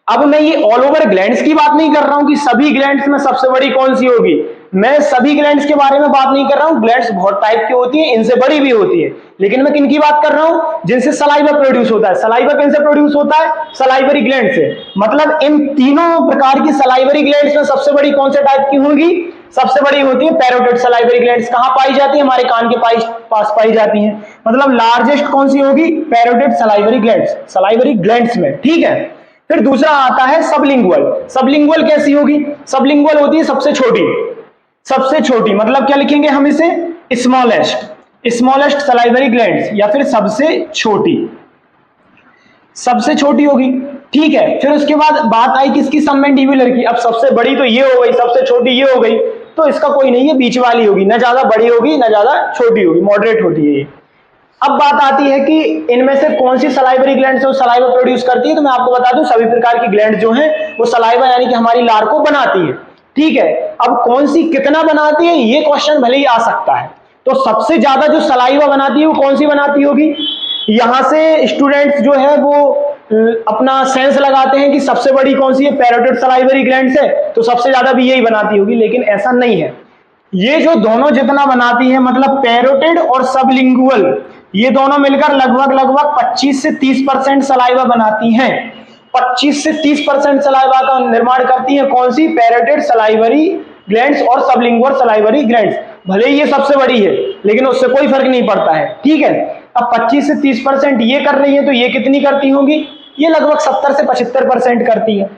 अब मैं ये ऑल ओवर ग्लैंड्स की बात नहीं कर रहा हूं कि सभी ग्लैंड्स में सबसे बड़ी कौन सी होगी, मैं सभी ग्लैंड्स के बारे में बात नहीं कर रहा हूं। ग्लैंड्स बहुत टाइप की होती है, इनसे बड़ी भी होती है, लेकिन मैं किन की बात कर रहा हूं, जिनसे सलाइवा प्रोड्यूस होता है। सलाइवा किन से प्रोड्यूस होता है, सलाइवरी ग्लैंड से। मतलब इन तीनों प्रकार की सलाइवरी ग्लैंड्स में सबसे बड़ी कौन से टाइप की होंगी, सबसे बड़ी होती है पैरोटिड सलाइवरी ग्लैंड्स। कहां पाई जाती है, हमारे कान के पास पाई जाती हैं। मतलब लार्जेस्ट कौन सी होगी, parotid salivary glands, salivary glands में, ठीक है। फिर दूसरा आता है सबलिंगुअल। सबलिंगुअल कैसी होगी, सबलिंगुअल होती है सबसे छोटी, सबसे छोटी। मतलब क्या लिखेंगे हम इसे, स्मॉलेस्ट, स्मॉलेस्ट सलाइवरी ग्लैंड्स, या फिर सबसे छोटी, सबसे छोटी होगी, ठीक है। फिर उसके बाद बात आई किसकी, सबमैंडिबुलर की। अब सबसे बड़ी तो ये हो गई, सबसे छोटी ये हो गई, तो इसका कोई नहीं है, बीच वाली होगी, ना ज्यादा बड़ी होगी ना ज्यादा छोटी होगी, मॉडरेट होती है ये। अब बात आती है कि इनमें से कौन सी सलाइवरी ग्लैंड से सलाइवा प्रोड्यूस करती है। तो मैं आपको बता दूं सभी प्रकार की ग्लैंड जो हैं वो सलाइवा यानी कि हमारी लार को बनाती है, ठीक है। अब कौन सी कितना बनाती है ये क्वेश्चन भले ही आ सकता है। तो सबसे ज्यादा जो सलाइवा बनाती है वो कौन सी बनाती होगी, यहां से स्टूडेंट्स जो है वो अपना सेंस लगाते हैं कि सबसे बड़ी कौन सी है, पैरोटिड सलाइवरी ग्लैंड से, तो सबसे ज्यादा भी यही बनाती होगी, लेकिन ऐसा नहीं है। ये जो दोनों जितना बनाती है, मतलब पैरोटिड और सबलिंगुअल, ये दोनों मिलकर लगभग 25 से 30% सलाइवा बनाती हैं। 25 से 30% सलाइवा का निर्माण करती है कौन सी, पैरोटिड सलाइवरी ग्लैंड्स और सबलिंगुअल सलाइवरी ग्लैंड्स। भले ही ये सबसे बड़ी है लेकिन उससे कोई फर्क नहीं पड़ता है, ठीक है। अब 25 से 30% ये कर रही है, तो ये कितनी करती होंगी, ये लगभग 70 से 75% करती है।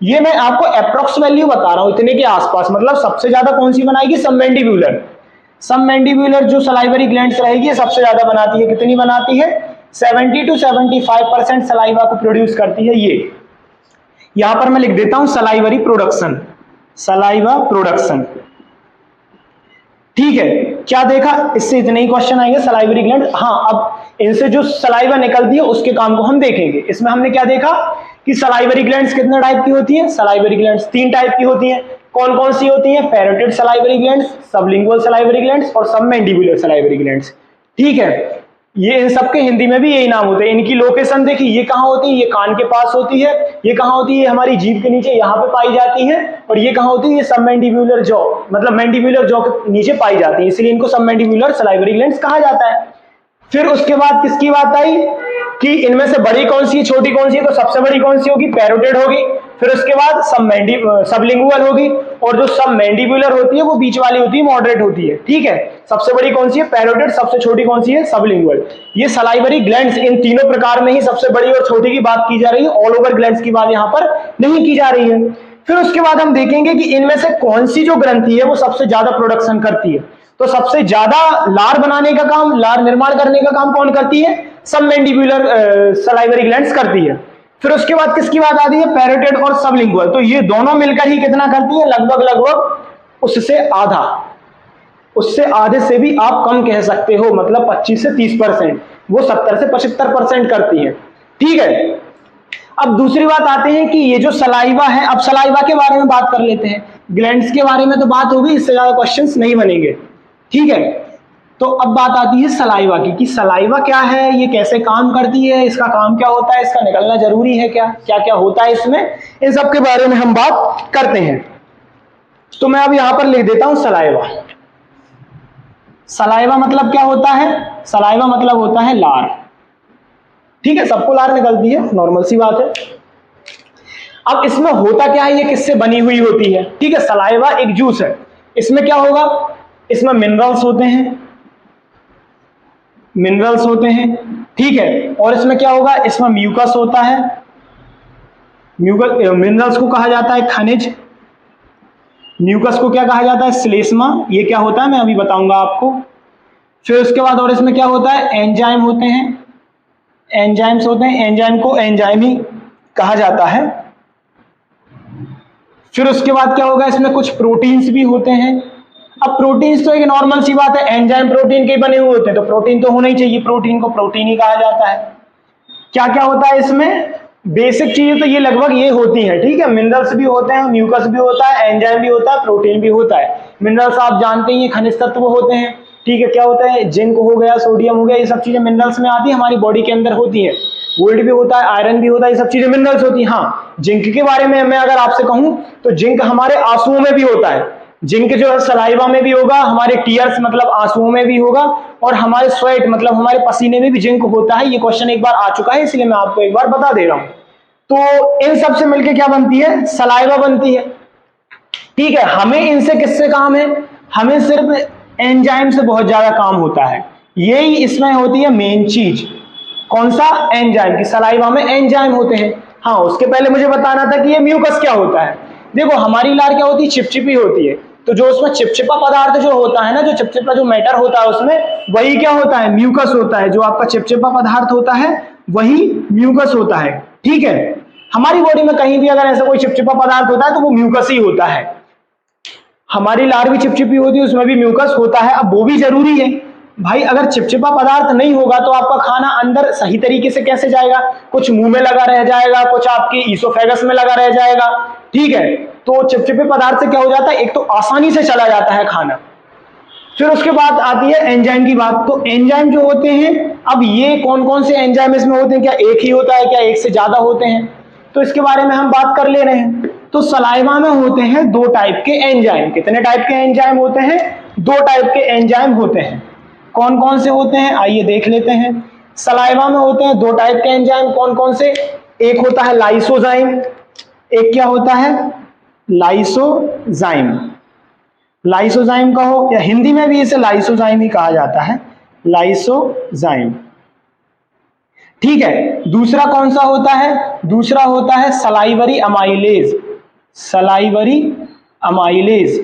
ये मैं आपको अप्रोक्स वैल्यू बता रहा हूं, इतने के आसपास। मतलब सबसे ज्यादा कौन सी बनाएगी, सबमैंडिबुलर। सबमैंडिबुलर जो सलाइवरी ग्लैंड्स रहेगी सबसे ज्यादा बनाती है, कितनी बनाती है, 70 to 75% सलाइवा को प्रोड्यूस करती है ये। यहां पर मैं लिख देता हूं सलाइवरी प्रोडक्शन, सलाइवा प्रोडक्शन, ठीक है। क्या देखा, इससे इतने ही क्वेश्चन आएंगे सलाइवरी ग्लैंड। हाँ, अब इनसे जो सलाइवा निकलती है उसके काम को हम देखेंगे। इसमें हमने क्या देखा कि सलाइवरी ग्लैंड्स कितने टाइप की होती है, सलाइवरी ग्लैंड्स 3 टाइप की होती हैं। कौन कौन सी होती हैं, parotid salivary glands, sublingual salivary glands और सबमैंडिबुलर सलाइवरी ग्लैंड्स, ठीक है। ये इन सबके हिंदी में भी यही नाम होते हैं। इनकी लोकेशन देखिए, ये कहां होती है, ये कान के पास होती है, ये कहां होती है, हमारी जीभ के नीचे यहां पे पाई जाती है, और ये कहां होती है, ये सबमैंडिबुलर जॉ, मतलब मैंडिबुलर जॉ के नीचे पाई जाती है, इसलिए इनको सबमैंडिबुलर सलाइवरी ग्लैंड्स कहा जाता है। फिर उसके बाद किसकी बात आई कि इनमें से बड़ी कौन सी है, छोटी कौन सी है, तो सबसे बड़ी कौन सी होगी, पैरोटिड होगी। फिर उसके बाद सबलिंगुअल होगी, और जो सबमैंडिबुलर होती है वो बीच वाली होती है, मॉडरेट होती है, ठीक है। सबसे बड़ी कौन सी है, पैरोटिड, सबसे छोटी कौन सी है, सबलिंगुअल। ये सलाइवरी ग्लैंड्स इन तीनों प्रकार में ही सबसे बड़ी और छोटी की बात की जा रही है, ऑल ओवर ग्लैंड्स की बात यहाँ पर नहीं की जा रही है। फिर उसके बाद हम देखेंगे कि इनमें से कौन सी जो ग्रंथि है वो सबसे ज्यादा प्रोडक्शन करती है। तो सबसे ज्यादा लार बनाने का काम, लार निर्माण करने का काम कौन करती है, सबमैंडिबुलर सलाइवरी ग्लैंड्स करती है। फिर उसके बाद किसकी बात आती है, पैरोटिड और सबलिंगुअल। तो ये दोनों मिलकर ही कितना करती है, लगभग उससे आधा, उससे आधे से भी आप कम कह सकते हो, मतलब 25 से 30%, वो 70 से 75% करती है, ठीक है। अब दूसरी बात आते हैं कि ये जो सलाइवा है, अब सलाइवा के बारे में बात कर लेते हैं। ग्लैंड्स के बारे में तो बात होगी, इससे ज्यादा क्वेश्चंस नहीं बनेंगे, ठीक है। तो अब बात आती है सलाइवा की, कि सलाइवा क्या है, ये कैसे काम करती है, इसका काम क्या होता है, इसका निकलना जरूरी है क्या, क्या क्या होता है इसमें, इन सब के बारे में हम बात करते हैं। तो मैं अब यहां पर लिख देता हूं सलाइवा। सलाइवा मतलब क्या होता है, सलाइवा मतलब होता है लार, ठीक है। सबको लार निकलती है, नॉर्मल सी बात है। अब इसमें होता क्या है, ये किससे बनी हुई होती है, ठीक है। सलाइवा एक जूस है, इसमें क्या होगा, इसमें मिनरल्स होते हैं, मिनरल्स होते हैं, ठीक है। और इसमें क्या होगा, इसमें म्यूकस होता है, म्यूकस, मिनरल्स को कहा जाता है खनिज, म्यूकस को क्या कहा जाता है, श्लेष्मा। ये क्या होता है मैं अभी बताऊंगा आपको। फिर उसके बाद और इसमें क्या होता है, एंजाइम होते हैं, एंजाइम्स होते हैं, एंजाइम को एंजाइम ही कहा जाता है। फिर उसके बाद क्या होगा, इसमें कुछ प्रोटीन्स भी होते हैं। अब प्रोटीन्स तो एक नॉर्मल सी बात है, एंजाइम प्रोटीन के बने हुए होते हैं, तो प्रोटीन तो होना ही चाहिए, प्रोटीन को प्रोटीन ही कहा जाता है। क्या क्या होता है इसमें, बेसिक चीजें तो ये लगभग ये होती हैं, ठीक है। मिनरल्स भी होते हैं, म्यूकस भी होता है, एंजाइम भी होता है, प्रोटीन भी होता है। मिनरल्स आप जानते ही खनिज तत्व होते हैं, ठीक है। क्या होता है, जिंक हो गया, सोडियम हो गया, ये सब चीजें मिनरल्स में आती है, हमारी बॉडी के अंदर होती है। गोल्ड भी होता है, आयरन भी होता है, ये सब चीजें मिनरल्स होती हैं। हाँ, जिंक के बारे में मैं अगर आपसे कहूं तो जिंक हमारे आंसुओं में भी होता है। जिंक जो है सलाइवा में भी होगा, हमारे टीयर्स मतलब आंसुओं में भी होगा, और हमारे स्वेट मतलब हमारे पसीने में भी जिंक होता है। ये क्वेश्चन एक बार आ चुका है, इसलिए मैं आपको एक बार बता दे रहा हूं। तो इन सब से मिलकर क्या बनती है? सलाइवा बनती है। ठीक है, हमें इनसे किससे काम है? हमें सिर्फ एंजाइम से बहुत ज्यादा काम होता है। यही इसमें होती है मेन चीज। कौन सा? एंजाइम। की सलाइवा में एंजाइम होते हैं। हाँ, उसके पहले मुझे बताना था कि ये म्यूकस क्या होता है। देखो, हमारी लार क्या होती है? चिपचिपी होती है। तो जो उसमें चिपचिपा पदार्थ जो होता है ना, जो चिपचिपा जो मैटर होता है उसमें, वही क्या होता है? म्यूकस होता है। जो आपका चिपचिपा पदार्थ होता है वही म्यूकस होता है। ठीक है, हमारी बॉडी में कहीं भी अगर ऐसा कोई चिपचिपा पदार्थ होता है तो वो म्यूकस ही होता है। हमारी लार भी चिपचिपी होती है, उसमें भी म्यूकस होता है। अब वो भी जरूरी है भाई। अगर चिपचिपा पदार्थ नहीं होगा तो आपका खाना अंदर सही तरीके से कैसे जाएगा? कुछ मुंह में लगा रह जाएगा, कुछ आपके ईसोफेगस में लगा रह जाएगा। ठीक है, तो चिपचिपे पदार्थ से क्या हो जाता है? एक तो आसानी से चला जाता है खाना। फिर उसके बाद आती है एंजाइम की बात। तो एंजाइम जो होते हैं, अब ये कौन कौन से एंजाइम इसमें होते हैं? क्या एक ही होता है? क्या एक से ज्यादा होते हैं? तो इसके बारे में हम बात कर ले रहे हैं। तो सलाइवा में होते हैं दो टाइप के एंजाइम। कितने टाइप के एंजाइम होते हैं? दो टाइप के एंजाइम होते हैं। कौन कौन से होते हैं? आइए देख लेते हैं। सलाइवा में होते हैं दो टाइप के एंजाइम। कौन कौन से? एक होता है लाइसोजाइम, एक क्या होता है? लाइसोजाइम। लाइसोजाइम कहो, या हिंदी में भी इसे लाइसोजाइम ही कहा जाता है, लाइसोजाइम। ठीक है, दूसरा कौन सा होता है? दूसरा होता है सलाइवरी अमाइलेज। Salivary amylase.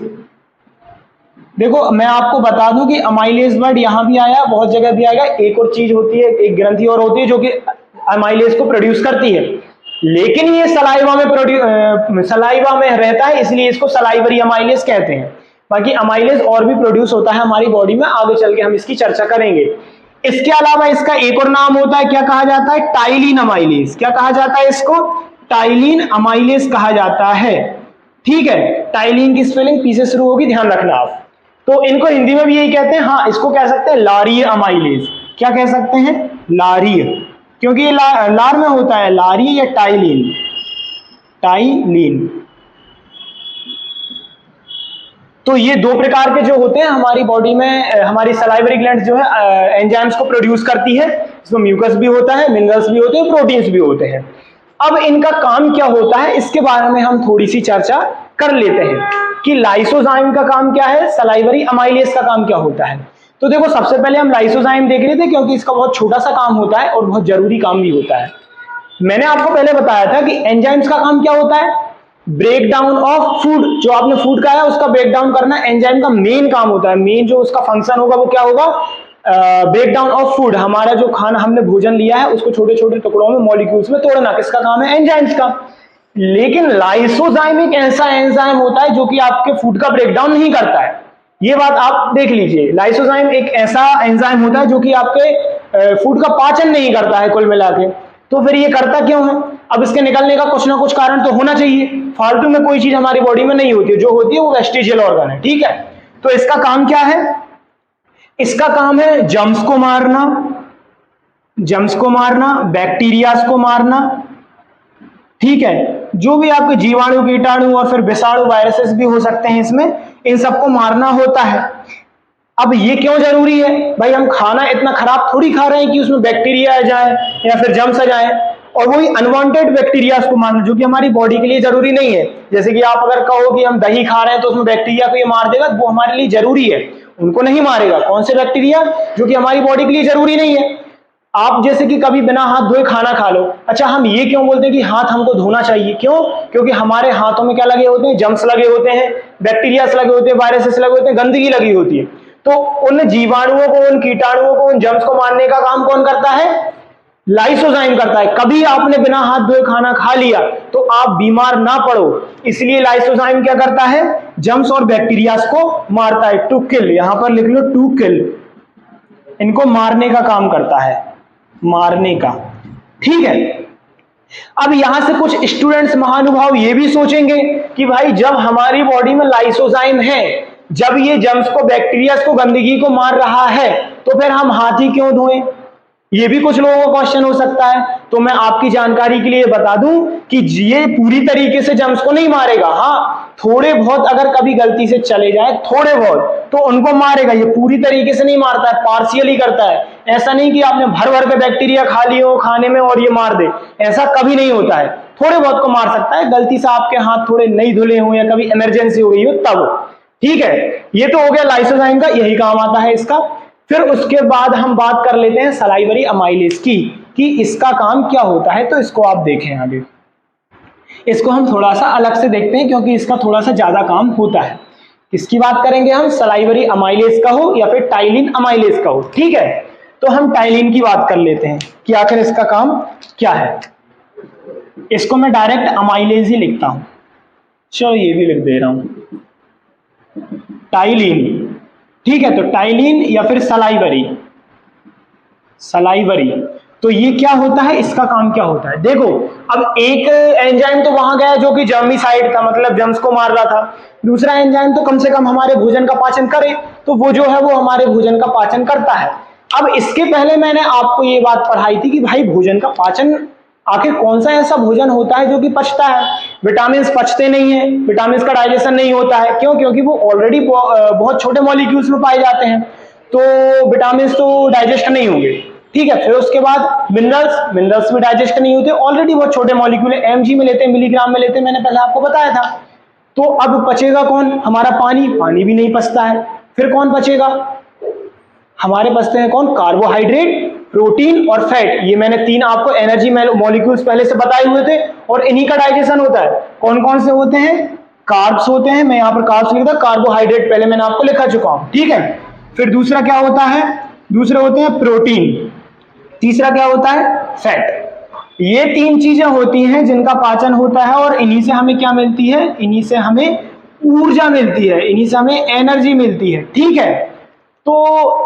देखो, मैं आपको बता दूं कि अमाइलेज वर्ड यहां भी आया, बहुत जगह भी आएगा। एक और चीज होती है, एक ग्रंथि और होती है जो कि अमाइलेज को प्रोड्यूस करती है, लेकिन ये सलाइवा में रहता है, इसलिए इसको सलाइवरी अमाइलेज कहते हैं। बाकी अमाइलेज और भी प्रोड्यूस होता है हमारी बॉडी में, आगे चल के हम इसकी चर्चा करेंगे। इसके अलावा इसका एक और नाम होता है, क्या कहा जाता है? Ptyalin amylase. क्या कहा जाता है इसको? टाइलिन अमाइलेज कहा जाता है। ठीक है, टाइलिन की स्पेलिंग पी से शुरू होगी, ध्यान रखना आप। तो इनको हिंदी में भी यही कहते हैं। हाँ, इसको कह सकते हैं लारीय अमाइलेज। क्या कह सकते हैं? लारीय, क्योंकि ये लार में होता है। लारीय या टाइलिन? टाइलिन। तो ये दो प्रकार के जो होते हैं हमारी बॉडी में, हमारी सलाइवरी ग्लैंड जो है एंजाइम्स को प्रोड्यूस करती है। इसमें म्यूकस भी होता है, मिनरल्स भी होते हैं, प्रोटीन्स भी होते हैं। अब इनका काम क्या होता है, इसके बारे में हम थोड़ी सी चर्चा कर लेते हैं कि लाइसोजाइम का काम क्या है, सलाइवरी अमाइलेज का काम क्या होता है। तो देखो, सबसे पहले हम लाइसोजाइम देख रहे थे, क्योंकि इसका बहुत छोटा सा काम होता है और बहुत जरूरी काम भी होता है। मैंने आपको पहले बताया था कि एंजाइम्स का काम क्या होता है? Break down of food. जो आपने फूड खाया उसका ब्रेक डाउन करना एंजाइम का मेन काम होता है। मेन जो उसका फंक्शन होगा वो क्या होगा? Break down of food. हमारा जो खाना हमने भोजन लिया है उसको छोटे छोटे टुकड़ों में, मॉलिक्यूल्स में तोड़ना, किसका काम है? एंजाइम्स का। लेकिन लाइसोजाइम एक ऐसा एंजाइम होता है जो कि आपके फूड का ब्रेकडाउन नहीं करता है। ये बात आप देख लीजिए, लाइसोजाइम एक ऐसा एंजाइम होता है जो कि आपके फूड का पाचन नहीं करता है कुल मिला के। तो फिर ये करता क्यों है? अब इसके निकलने का कुछ ना कुछ कारण तो होना चाहिए। फालतू में कोई चीज हमारी बॉडी में नहीं होती है, जो होती है वो वेस्टिजियल ऑर्गन है। ठीक है, तो इसका काम क्या है? इसका काम है जर्म्स को मारना, जर्म्स को मारना, बैक्टीरियाज को मारना। ठीक है, जो भी आपके जीवाणु, कीटाणु और फिर विषाणु, वायरसेस भी हो सकते हैं इसमें, इन सबको मारना होता है। अब ये क्यों जरूरी है भाई? हम खाना इतना खराब थोड़ी खा रहे हैं कि उसमें बैक्टीरिया आ जाए या फिर जर्म्स आ जाए, और वही अनवांटेड बैक्टीरिया को मारना जो कि हमारी बॉडी के लिए जरूरी नहीं है। जैसे कि आप अगर कहो कि हम दही खा रहे हैं तो उसमें बैक्टीरिया को ये मार देगा, वो हमारे लिए जरूरी है, उनको नहीं मारेगा। कौन से बैक्टीरिया? जो कि हमारी बॉडी के लिए जरूरी नहीं है। आप जैसे कि कभी बिना हाथ धोए खाना खा लो। अच्छा, हम ये क्यों बोलते हैं कि हाथ हमको धोना चाहिए? क्यों? क्योंकि हमारे हाथों में क्या लगे होते हैं? जर्म्स लगे होते हैं, बैक्टीरियास लगे होते हैं, वायरसेस लगे होते हैं, गंदगी लगी होती है। तो उन जीवाणुओं को, उन कीटाणुओं को, उन जर्म्स को मारने का काम कौन करता है? लाइसोजाइम करता है। कभी आपने बिना हाथ धोए खाना खा लिया तो आप बीमार ना पड़ो, इसलिए लाइसोजाइम क्या करता है? जर्म्स और बैक्टीरियास को मारता है। टू किल, यहां पर लिख लो टू किल, इनको मारने का काम करता है, मारने का। ठीक है, अब यहां से कुछ स्टूडेंट्स महानुभाव ये भी सोचेंगे कि भाई जब हमारी बॉडी में लाइसोजाइम है, जब ये जर्म्स को, बैक्टीरिया को, गंदगी को मार रहा है, तो फिर हम हाथ ही क्यों धोएं? ये भी कुछ लोगों का क्वेश्चन हो सकता है। तो मैं आपकी जानकारी के लिए बता दूं कि ये पूरी तरीके से जर्म्स को नहीं मारेगा, हाँ थोड़े बहुत अगर कभी गलती से चले जाए थोड़े बहुत तो उनको मारेगा, ये पूरी तरीके से नहीं मारता है, पार्शियली करता है। ऐसा नहीं कि आपने भर भर के बैक्टीरिया खा लिए हो खाने में और ये मार दे, ऐसा कभी नहीं होता है। थोड़े बहुत को मार सकता है, गलती से आपके हाथ थोड़े नहीं धुले हो या कभी इमरजेंसी हो गई हो तब, ठीक है। ये तो हो गया लाइसोजाइम का, यही काम आता है इसका। फिर उसके बाद हम बात कर लेते हैं सलाइवरी अमाइलेज की, कि इसका काम क्या होता है। तो इसको आप देखें आगे, इसको हम थोड़ा सा अलग से देखते हैं क्योंकि इसका थोड़ा सा ज्यादा काम होता है। किसकी बात करेंगे हम, सलाइवरी अमाइलेज का हो या फिर टाइलिन अमाइलेज का हो, ठीक है। तो हम टाइलिन की बात कर लेते हैं कि आखिर इसका काम क्या है। इसको मैं डायरेक्ट अमाइलेज ही लिखता हूं, चलो ये भी लिख दे रहा हूं, टाइलिन, ठीक है। तो टाइलिन या फिर सलाइवरी, सलाइवरी तो ये क्या होता है, इसका काम क्या होता है। देखो अब एक एंजाइम तो वहां गया जो कि जर्मिसाइड था, मतलब जर्म्स को मार रहा था। दूसरा एंजाइम तो कम से कम हमारे भोजन का पाचन करे, तो वो जो है वो हमारे भोजन का पाचन करता है। अब इसके पहले मैंने आपको ये बात पढ़ाई थी कि भाई भोजन का पाचन आखिर कौन सा ऐसा भोजन होता है जो कि पचता है। विटामिन पचते नहीं है, विटामिन का डाइजेशन नहीं होता है, क्यों, क्योंकि वो ऑलरेडी बहुत छोटे मॉलिक्यूल्स में पाए जाते हैं, तो विटामिन तो डाइजेस्ट नहीं होंगे, ठीक है। फिर उसके बाद मिनरल्स भी डाइजेस्ट नहीं होते, ऑलरेडी बहुत छोटे मॉलिक्यूल है, mg में लेते हैं, मिलीग्राम में लेते हैं, मैंने पहले आपको बताया था। तो अब बचेगा कौन, हमारा पानी, पानी भी नहीं पचता है। फिर कौन बचेगा, हमारे बचते हैं कौन, कार्बोहाइड्रेट, प्रोटीन और फैट। ये मैंने तीन आपको एनर्जी मॉलिक्यूल्स पहले से बताए हुए थे, और इन्हीं का डाइजेशन होता है। कौन कौन से होते हैं, कार्ब्स होते हैं, मैं यहाँ पर कार्ब्स लिखता, कार्बोहाइड्रेट पहले मैंने आपको लिखा चुका हूं, ठीक है। फिर दूसरा क्या होता है, दूसरे होते हैं प्रोटीन, तीसरा क्या होता है, फैट। ये तीन चीजें होती हैं जिनका पाचन होता है, और इन्हीं से हमें क्या मिलती है, इन्हीं से हमें ऊर्जा मिलती है, इन्हीं से हमें एनर्जी मिलती है, ठीक है। तो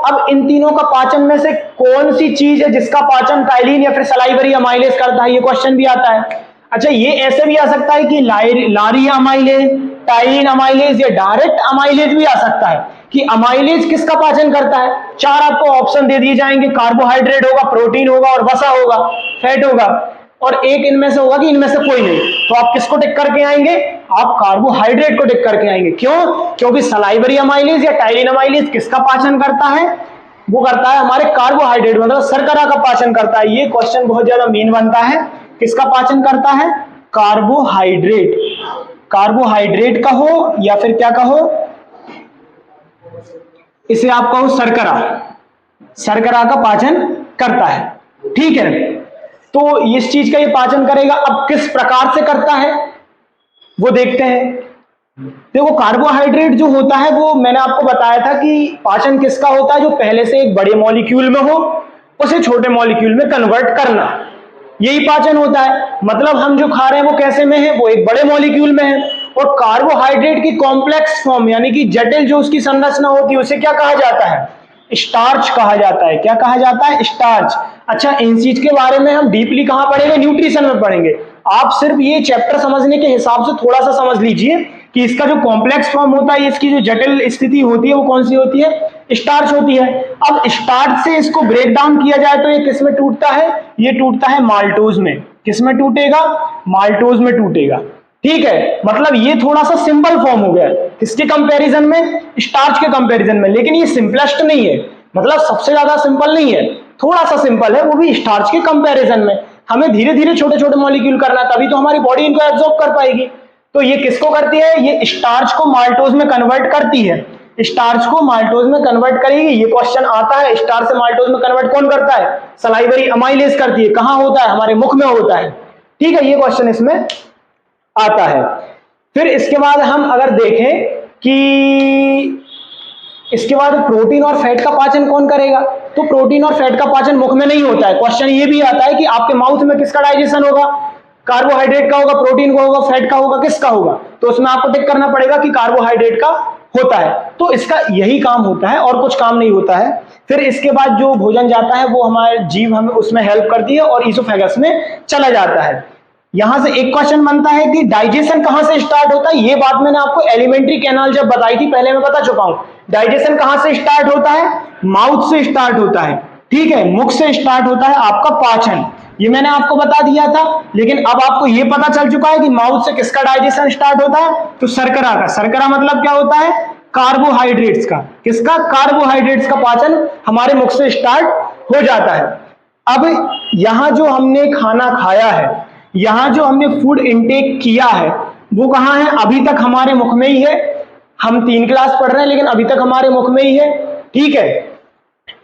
अब इन तीनों का पाचन में से कौन सी चीज है जिसका पाचन टाइलिन या फिर सलाइवरी अमाइलेज करता है, ये क्वेश्चन भी आता है। अच्छा ये ऐसे भी आ सकता है कि लारी अमाइलेज, टाइलिन अमाइलेज या डायरेक्ट अमाइलेज भी आ सकता है कि अमाइलेज किसका पाचन करता है। चार आपको ऑप्शन दे दिए जाएंगे, कार्बोहाइड्रेट होगा, प्रोटीन होगा और वसा होगा, फैट होगा, और एक इनमें से होगा कि इनमें से कोई नहीं। तो आप किसको टिक करके आएंगे, आप कार्बोहाइड्रेट को टिक करके आएंगे। क्यों, क्योंकि सलाइवरी अमाइलेज या टाइलिन अमाइलेज किसका पाचन करता है, वो करता है हमारे कार्बोहाइड्रेट, मतलब शर्करा का पाचन करता है। ये क्वेश्चन बहुत ज्यादा मीन बनता है, किसका पाचन करता है, कार्बोहाइड्रेट, कार्बोहाइड्रेट का हो या फिर क्या कहो, इसे आप कहो शर्करा, शर्करा का पाचन करता है, ठीक है। तो इस चीज का ये पाचन करेगा। अब किस प्रकार से करता है वो देखते हैं। देखो कार्बोहाइड्रेट जो होता है वो मैंने आपको बताया था कि पाचन किसका होता है, जो पहले से एक बड़े मॉलिक्यूल में हो उसे छोटे मॉलिक्यूल में कन्वर्ट करना, यही पाचन होता है। मतलब हम जो खा रहे हैं वो कैसे में है, वो एक बड़े मॉलिक्यूल में है। और कार्बोहाइड्रेट की कॉम्प्लेक्स फॉर्म यानी कि जटिल जो उसकी संरचना होती है उसे क्या कहा जाता है, स्टार्च कहा जाता है। क्या कहा जाता है, स्टार्च। अच्छा इन चीज के बारे में हम डीपली कहां पढ़ेंगे, न्यूट्रिशन में पढ़ेंगे। आप सिर्फ ये चैप्टर समझने के हिसाब से थोड़ा सा समझ लीजिए कि इसका जो कॉम्प्लेक्स फॉर्म होता है, इसकी जो जटिल स्थिति होती है वो कौन सी होती है, स्टार्च होती है। अब स्टार्च से इसको ब्रेक डाउन किया जाए तो ये किस में टूटता है, ये टूटता है माल्टोज में। किस में टूटेगा, माल्टोज में टूटेगा, ठीक है। मतलब ये थोड़ा सा सिंपल फॉर्म हो गया किसके कंपैरिजन में, स्टार्च के कंपैरिजन में। लेकिन ये सिंपलेस्ट नहीं है, मतलब सबसे ज्यादा सिंपल नहीं है, थोड़ा सा सिंपल है, वो भी स्टार्च के कंपैरिजन में। हमें धीरे धीरे छोटे छोटे मॉलिक्यूल करना है, तभी तो हमारी बॉडी इनको एब्जॉर्ब कर पाएगी। तो ये किसको करती है, ये स्टार्च को माल्टोज में कन्वर्ट करती है, स्टार्च को माल्टोज में कन्वर्ट करेगी। ये क्वेश्चन आता है, स्टार्च से माल्टोज में कन्वर्ट कौन करता है, सलाइवरी अमाइलेज करती है। कहां होता है, हमारे मुख में होता है, ठीक है। ये क्वेश्चन इसमें आता है। फिर इसके बाद हम अगर देखें कि इसके बाद प्रोटीन और फैट का पाचन कौन करेगा, तो प्रोटीन और फैट का पाचन मुख में नहीं होता है। क्वेश्चन ये भी आता है कि आपके माउथ में किसका डाइजेशन होगा, कार्बोहाइड्रेट का होगा, प्रोटीन का होगा, फैट का होगा, किसका होगा। तो उसमें आपको टिक करना पड़ेगा कि कार्बोहाइड्रेट का होता है। तो इसका यही काम होता है और कुछ काम नहीं होता है। फिर इसके बाद जो भोजन जाता है वो हमारे जीभ हमें उसमें हेल्प करती है और ईसोफेगस में चला जाता है। यहां से एक क्वेश्चन बनता है कि डाइजेशन कहां से स्टार्ट होता है। ये बात मैंने आपको एलिमेंट्री कैनाल जब बताई थी पहले मैं बता चुका हूं। डाइजेशन कहां से स्टार्ट होता है, माउथ से स्टार्ट होता है, ठीक है, मुख से स्टार्ट होता है आपका पाचन, ये मैंने आपको बता दिया था। लेकिन अब आपको ये पता चल चुका है कि माउथ से किसका डाइजेशन स्टार्ट होता है, तो शर्करा का। शर्करा मतलब क्या होता है, कार्बोहाइड्रेट्स का। किसका, कार्बोहाइड्रेट्स का पाचन हमारे मुख से स्टार्ट हो जाता है। अब यहां जो हमने खाना खाया है, यहां जो हमने फूड इनटेक किया है, वो कहां है, अभी तक हमारे मुख में ही है। हम 3 क्लास पढ़ रहे हैं लेकिन अभी तक हमारे मुख में ही है। ठीक है,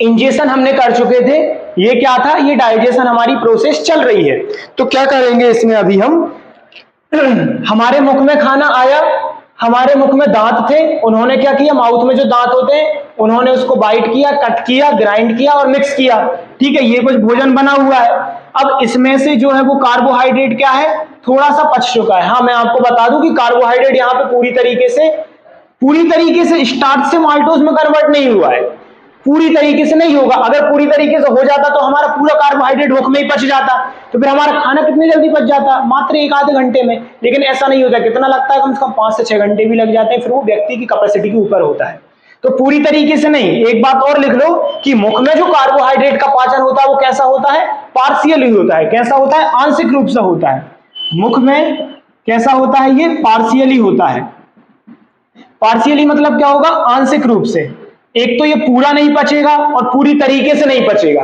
इंजेक्शन हमने कर चुके थे, ये क्या था, ये डाइजेशन हमारी प्रोसेस चल रही है। तो क्या करेंगे इसमें, अभी हम हमारे मुख में खाना आया, हमारे मुख में दांत थे, उन्होंने क्या किया, माउथ में जो दांत होते हैं उन्होंने उसको बाइट किया, कट किया, ग्राइंड किया और मिक्स किया। ठीक है, ये कुछ भोजन बना हुआ है। अब इसमें से जो है वो कार्बोहाइड्रेट क्या है, थोड़ा सा पच चुका है। हाँ, मैं आपको बता दूं कि कार्बोहाइड्रेट यहाँ पे पूरी तरीके से स्टार्च से माल्टोज में कन्वर्ट नहीं हुआ है, पूरी तरीके से नहीं होगा। अगर पूरी तरीके से हो जाता तो हमारा पूरा कार्बोहाइड्रेट मुख में ही पच जाता, तो फिर हमारा खाना कितनी जल्दी पच जाता, मात्र 1 आधे घंटे में। लेकिन ऐसा नहीं होता, कितना लगता है, कम से कम 5 से 6 घंटे भी लग जाते हैं। फिर वो व्यक्ति की कैपेसिटी के ऊपर होता है। तो पूरी तरीके से नहीं। एक बात और लिख लो कि मुख में जो कार्बोहाइड्रेट का पाचन होता है वो कैसा होता है, पार्शियली होता है। कैसा होता है, आंशिक रूप से होता है। मुख में कैसा होता है, ये पार्शियली होता है। पार्शियली मतलब क्या होगा, आंशिक रूप से। एक तो ये पूरा नहीं पचेगा और पूरी तरीके से नहीं पचेगा।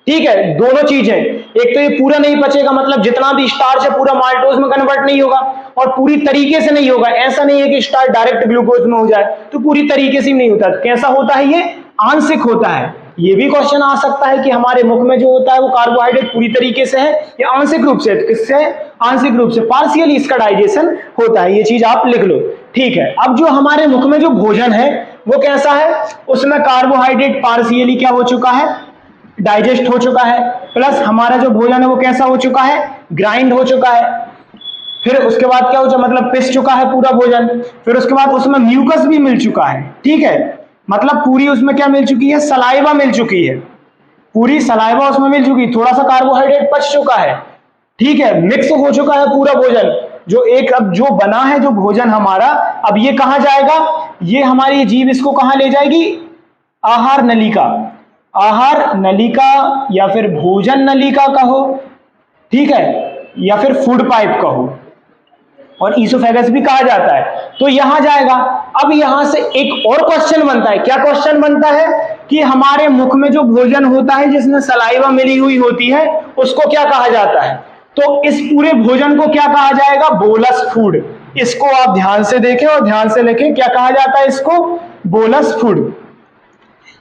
ठीक है, दोनों चीजें। एक तो ये पूरा नहीं पचेगा मतलब जितना भी स्टार्च है पूरा माल्टोज में कन्वर्ट नहीं होगा, और पूरी तरीके से नहीं होगा। ऐसा नहीं है कि स्टार्च डायरेक्ट ग्लूकोज में हो जाए, तो पूरी तरीके से नहीं होता। कैसा होता है, ये आंशिक होता है। ये भी क्वेश्चन आ सकता है कि हमारे मुख में जो होता है वो कार्बोहाइड्रेट पूरी तरीके से है या आंशिक रूप से। किससे, आंशिक रूप से, पार्शियली इसका डाइजेशन होता है। ये चीज आप लिख लो। ठीक है, अब जो हमारे मुख में जो भोजन है वो कैसा है, उसमें कार्बोहाइड्रेट पार्शियली क्या हो चुका है, डाइजेस्ट हो चुका है, प्लस हमारा जो भोजन है वो कैसा हो चुका है, ग्राइंड हो चुका है। फिर उसके बाद क्या हो चुका, मतलब पिस चुका है पूरा भोजन। फिर उसके बाद उसमें म्यूकस भी मिल चुका है। ठीक है, मतलब पूरी उसमें क्या मिल चुकी है, सलाइवा मिल चुकी है, पूरी सलाइवा उसमें मिल चुकी है। थोड़ा सा कार्बोहाइड्रेट पच चुका है। ठीक है, मिक्स हो चुका है पूरा भोजन। जो एक अब जो बना है जो भोजन हमारा, अब ये कहां जाएगा, ये हमारी जीभ इसको कहां ले जाएगी, आहार नलिका, आहार नलिका या फिर भोजन नलिका कहो। ठीक है, या फिर फूड पाइप कहो, और ईसोफेगस भी कहा जाता है। तो यहां जाएगा। अब यहां से एक और क्वेश्चन बनता है। क्या क्वेश्चन बनता है कि हमारे मुख में जो भोजन होता है जिसमें सलाइवा मिली हुई होती है उसको क्या कहा जाता है, तो इस पूरे भोजन को क्या कहा जाएगा, बोलस फूड। इसको आप ध्यान से देखें और ध्यान से लिखें, क्या कहा जाता है इसको, बोलस फूड।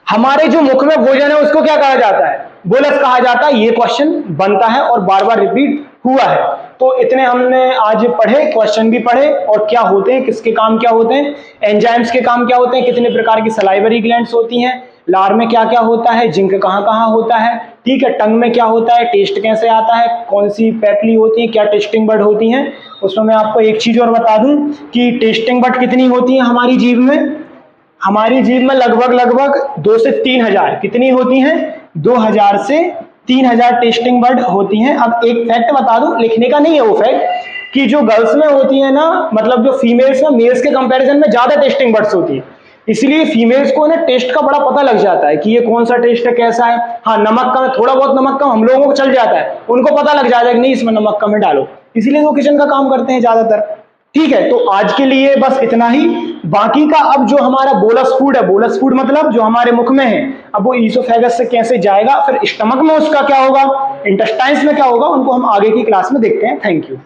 हमारे जो मुख में भोजन है उसको क्या कहा जाता है, बोलस कहा जाता है। ये क्वेश्चन बनता है और बार बार रिपीट हुआ है। तो इतने हमने आज पढ़े, क्वेश्चन भी पढ़े, और क्या होते हैं, किसके काम क्या होते हैं, एंजाइम्स के काम क्या होते हैं, कितने प्रकार की सलाइवरी ग्लैंड्स होती हैं, लार में क्या क्या होता है, जिंक कहाँ कहाँ होता है। ठीक है, टंग में क्या होता है, टेस्ट कैसे आता है, कौन सी पैपली होती है, क्या टेस्टिंग बड होती हैं। उसमें मैं आपको एक चीज और बता दूं कि टेस्टिंग बड कितनी होती है हमारी जीभ में, हमारी जीभ में लगभग 2 से 3 हजार, कितनी होती हैं, 2000 से 3000 टेस्टिंग बड होती हैं। अब एक फैक्ट बता दूं, लिखने का नहीं है वो फैक्ट, कि जो गर्ल्स में होती है ना, मतलब जो फीमेल्स में मेल्स के कंपैरिजन में ज्यादा टेस्टिंग बड्स होती है, इसलिए फीमेल्स को ना टेस्ट का बड़ा पता लग जाता है कि ये कौन सा टेस्ट है, कैसा है। हाँ, नमक कम, थोड़ा बहुत नमक कम हम लोगों को चल जाता है, उनको पता लग जाता है कि नहीं इसमें नमक कम है, डालो। इसीलिए वो किचन का काम करते हैं ज्यादातर। ठीक है, तो आज के लिए बस इतना ही। बाकी का अब जो हमारा बोलस फूड है, बोलस फूड मतलब जो हमारे मुख में है, अब वो ईसोफेगस से कैसे जाएगा, फिर स्टमक में उसका क्या होगा, इंटेस्टाइन्स में क्या होगा, उनको हम आगे की क्लास में देखते हैं। Thank you.